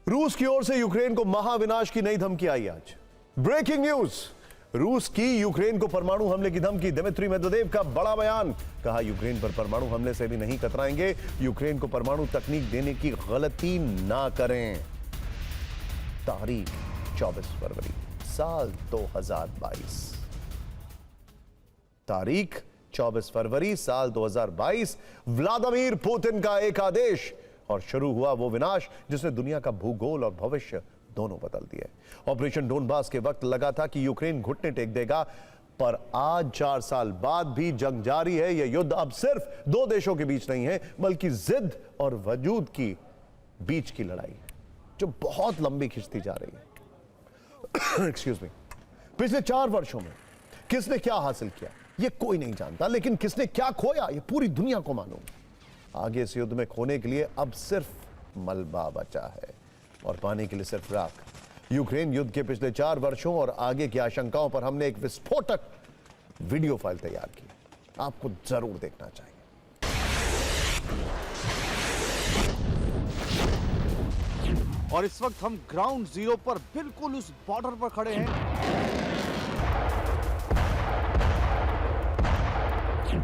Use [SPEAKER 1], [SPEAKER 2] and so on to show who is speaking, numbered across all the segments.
[SPEAKER 1] रूस की ओर से यूक्रेन को महाविनाश की नई धमकी आई आज। ब्रेकिंग न्यूज, रूस की यूक्रेन को परमाणु हमले की धमकी। दिमित्री मेदवेदेव का बड़ा बयान, कहा यूक्रेन पर परमाणु हमले से भी नहीं कतराएंगे, यूक्रेन को परमाणु तकनीक देने की गलती ना करें। तारीख 24 फरवरी साल 2022, तारीख 24 फरवरी साल 2022, व्लादिमीर पुतिन का एक आदेश और शुरू हुआ वो विनाश जिसने दुनिया का भूगोल और भविष्य दोनों बदल दिए। ऑपरेशन डोनबास के वक्त लगा था कि यूक्रेन घुटने टेक देगा, पर आज 4 साल बाद भी जंग जारी है। यह युद्ध अब सिर्फ दो देशों के बीच नहीं है, बल्कि जिद और वजूद की बीच की लड़ाई है, जो बहुत लंबी खिंचती जा रही है। Excuse me. पिछले 4 वर्षों में किसने क्या हासिल किया यह कोई नहीं जानता, लेकिन किसने क्या खोया यह पूरी दुनिया को मालूम। आगे इस युद्ध में खोने के लिए अब सिर्फ मलबा बचा है और पाने के लिए सिर्फ राख। यूक्रेन युद्ध के पिछले 4 वर्षों और आगे की आशंकाओं पर हमने एक विस्फोटक वीडियो फाइल तैयार की, आपको जरूर देखना चाहिए।
[SPEAKER 2] और इस वक्त हम ग्राउंड जीरो पर बिल्कुल उस बॉर्डर पर खड़े हैं।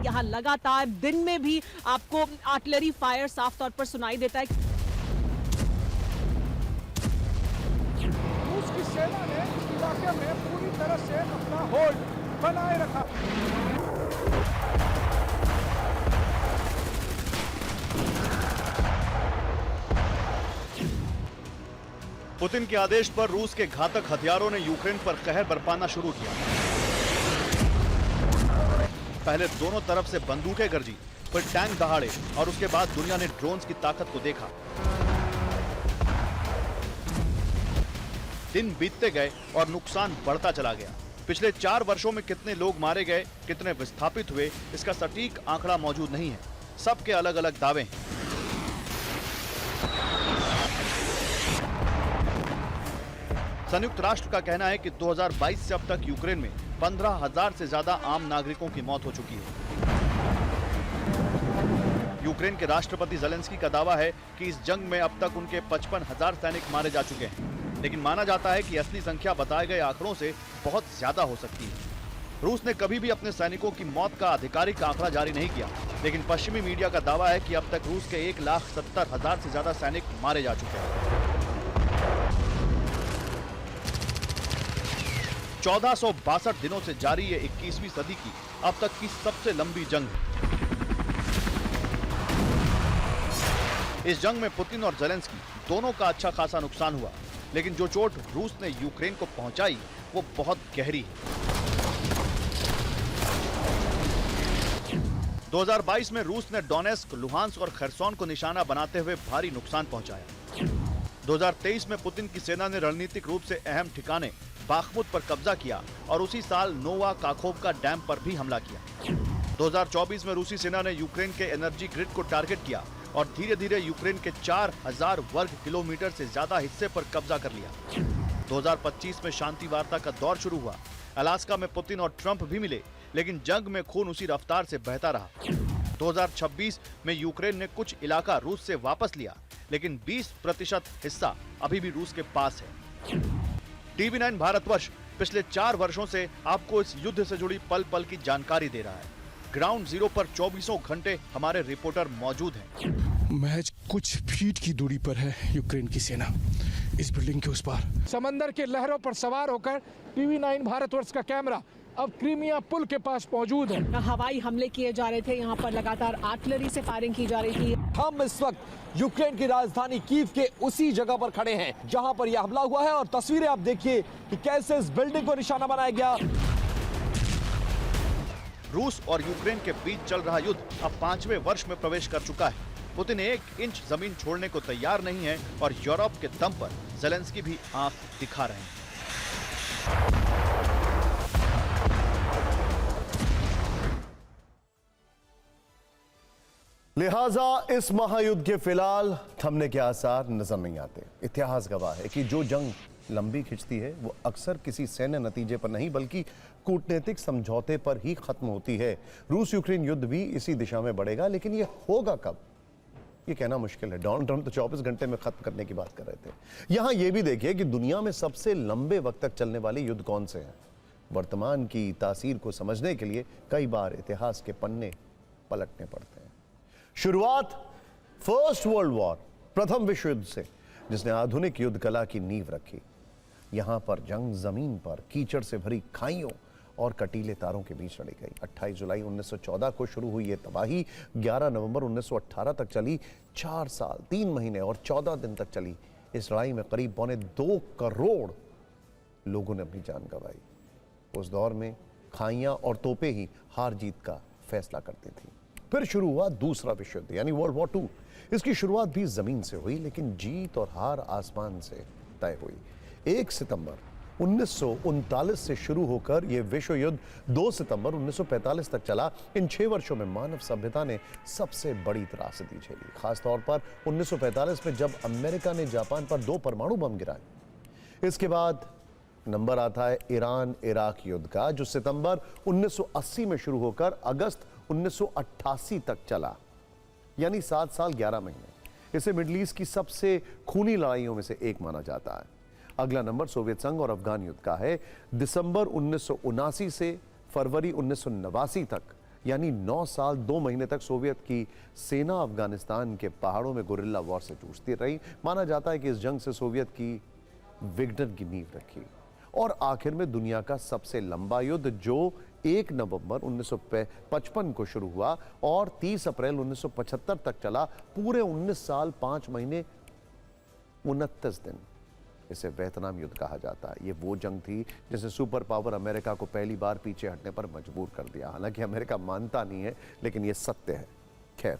[SPEAKER 3] यहाँ लगातार दिन में भी आपको आर्टिलरी फायर साफ तौर पर सुनाई देता है।
[SPEAKER 4] रूस की सेना ने इस इलाके में पूरी तरह से अपना होल्ड बनाए रखा।
[SPEAKER 2] पुतिन के आदेश पर रूस के घातक हथियारों ने यूक्रेन पर कहर बरपाना शुरू किया। पहले दोनों तरफ से बंदूकें गरजी, फिर टैंक दहाड़े और उसके बाद दुनिया ने ड्रोन्स की ताकत को देखा। दिन बीतते गए और नुकसान बढ़ता चला गया। पिछले 4 वर्षों में कितने लोग मारे गए, कितने विस्थापित हुए, इसका सटीक आंकड़ा मौजूद नहीं है। सबके अलग अलग दावे हैं। संयुक्त राष्ट्र का कहना है कि 2022 से अब तक यूक्रेन में 15,000 से ज्यादा आम नागरिकों की मौत हो चुकी है। यूक्रेन के राष्ट्रपति ज़ेलेंस्की का दावा है कि इस जंग में अब तक उनके 55,000 सैनिक मारे जा चुके हैं, लेकिन माना जाता है कि असली संख्या बताए गए आंकड़ों से बहुत ज्यादा हो सकती है। रूस ने कभी भी अपने सैनिकों की मौत का आधिकारिक आंकड़ा जारी नहीं किया, लेकिन पश्चिमी मीडिया का दावा है कि अब तक रूस के 1,70,000 से ज्यादा सैनिक मारे जा चुके हैं। 1462 दिनों से जारी ये 21वीं सदी की अब तक की सबसे लंबी जंग है। इस जंग में पुतिन और ज़ेलेंस्की दोनों का अच्छा खासा नुकसान हुआ, लेकिन जो चोट रूस ने यूक्रेन को पहुंचाई वो बहुत गहरी है। 2022 में रूस ने डोनेस्क, लुहांस्क और खरसोन को निशाना बनाते हुए भारी नुकसान पहुंचाया। 2023 में पुतिन की सेना ने रणनीतिक रूप से अहम ठिकाने बाखमुत पर कब्जा किया और उसी साल नोवा काखोवका डैम पर भी हमला किया। 2024 में रूसी सेना ने यूक्रेन के एनर्जी ग्रिड को टारगेट किया और धीरे धीरे यूक्रेन के 4,000 वर्ग किलोमीटर से ज्यादा हिस्से पर कब्जा कर लिया। 2025 में शांति वार्ता का दौर शुरू हुआ। अलास्का में पुतिन और ट्रंप भी मिले, लेकिन जंग में खून उसी रफ्तार से बहता रहा। 2026 में यूक्रेन ने कुछ इलाका रूस से वापस लिया, लेकिन 20% हिस्सा अभी भी रूस के पास है। TV9 भारतवर्ष पिछले 4 वर्षों से आपको इस युद्ध से जुड़ी पल पल की जानकारी दे रहा है। ग्राउंड जीरो पर 24 घंटे हमारे रिपोर्टर मौजूद हैं।
[SPEAKER 5] महज कुछ फीट की दूरी पर है यूक्रेन की सेना, इस बिल्डिंग के उस पार।
[SPEAKER 4] समंदर के लहरों पर सवार होकर TV9 भारतवर्ष का कैमरा अब क्रीमिया पुल के पास मौजूद है।
[SPEAKER 3] हवाई हमले किए जा रहे थे, यहाँ पर लगातार आर्टिलरी से फायरिंग की जा रही थी।
[SPEAKER 6] हम इस वक्त यूक्रेन की राजधानी कीव के उसी जगह पर खड़े हैं जहां पर यह हमला हुआ है, और तस्वीरें आप देखिए कि कैसे इस बिल्डिंग को निशाना बनाया गया।
[SPEAKER 2] रूस और यूक्रेन के बीच चल रहा युद्ध अब 5वें वर्ष में प्रवेश कर चुका है। पुतिन 1 इंच जमीन छोड़ने को तैयार नहीं है और यूरोप के दम पर ज़ेलेंस्की भी आंख दिखा रहे हैं।
[SPEAKER 1] लिहाजा इस महायुद्ध के फिलहाल थमने के आसार नजर नहीं आते। इतिहास गवाह है कि जो जंग लंबी खिंचती है वो अक्सर किसी सैन्य नतीजे पर नहीं बल्कि कूटनीतिक समझौते पर ही खत्म होती है। रूस यूक्रेन युद्ध भी इसी दिशा में बढ़ेगा, लेकिन ये होगा कब, ये कहना मुश्किल है। डोनाल्ड ट्रंप तो 24 घंटे में खत्म करने की बात कर रहे थे। यहां यह भी देखिए कि दुनिया में सबसे लंबे वक्त तक चलने वाले युद्ध कौन से हैं। वर्तमान की तासीर को समझने के लिए कई बार इतिहास के पन्ने पलटने पड़ते हैं। शुरुआत फर्स्ट वर्ल्ड वॉर, प्रथम विश्व युद्ध से, जिसने आधुनिक युद्ध कला की नींव रखी। यहां पर जंग जमीन पर कीचड़ से भरी खाइयों और कटीले तारों के बीच लड़ी गई। 28 जुलाई 1914 को शुरू हुई यह तबाही 11 नवंबर 1918 तक चली। 4 साल 3 महीने और 14 दिन तक चली इस लड़ाई में करीब 2.25 करोड़ लोगों ने अपनी जान गंवाई। उस दौर में खाइयां और तोपें ही हार जीत का फैसला करती थी। फिर शुरू हुआ दूसरा विश्व युद्ध यानी वर्ल्ड वॉर 2। इसकी शुरुआत भी जमीन से हुई, लेकिन जीत और हार आसमान से तय हुई। 1 सितंबर 1939 से शुरू होकर यह विश्व युद्ध 2 सितंबर 1945 तक चला। इन 6 वर्षों में मानव सभ्यता ने सबसे बड़ी त्रासदी झेली, खासतौर पर 1945 में जब अमेरिका ने जापान पर 2 परमाणु बम गिराए। इसके बाद नंबर आता है ईरान इराक युद्ध का, जो सितंबर 1980 में शुरू होकर अगस्त 1988 तक चला, यानी 7 साल 11 महीने। इसे मिडिल ईस्ट की सबसे खूनी लड़ाइयों में से एक माना जाता है। अगला नंबर सोवियत संघ और अफगान युद्ध का है। दिसंबर 1979 से फरवरी 1989 तक, यानी 9 साल 2 महीने तक सोवियत की सेना अफगानिस्तान के पहाड़ों में गुरिल्ला वॉर से जूझती रही। माना जाता है कि इस जंग से सोवियत की विघटन की नींव रखी। और आखिर में दुनिया का सबसे लंबा युद्ध, जो 1 नवंबर 1955 को शुरू हुआ और 30 अप्रैल 1975 तक चला, पूरे 19 साल 5 महीने 29 दिन। इसे वियतनाम युद्ध कहा जाता है। ये वो जंग थी जिसे सुपर पावर अमेरिका को पहली बार पीछे हटने पर मजबूर कर दिया। हालांकि अमेरिका मानता नहीं है, लेकिन ये सत्य है। खैर,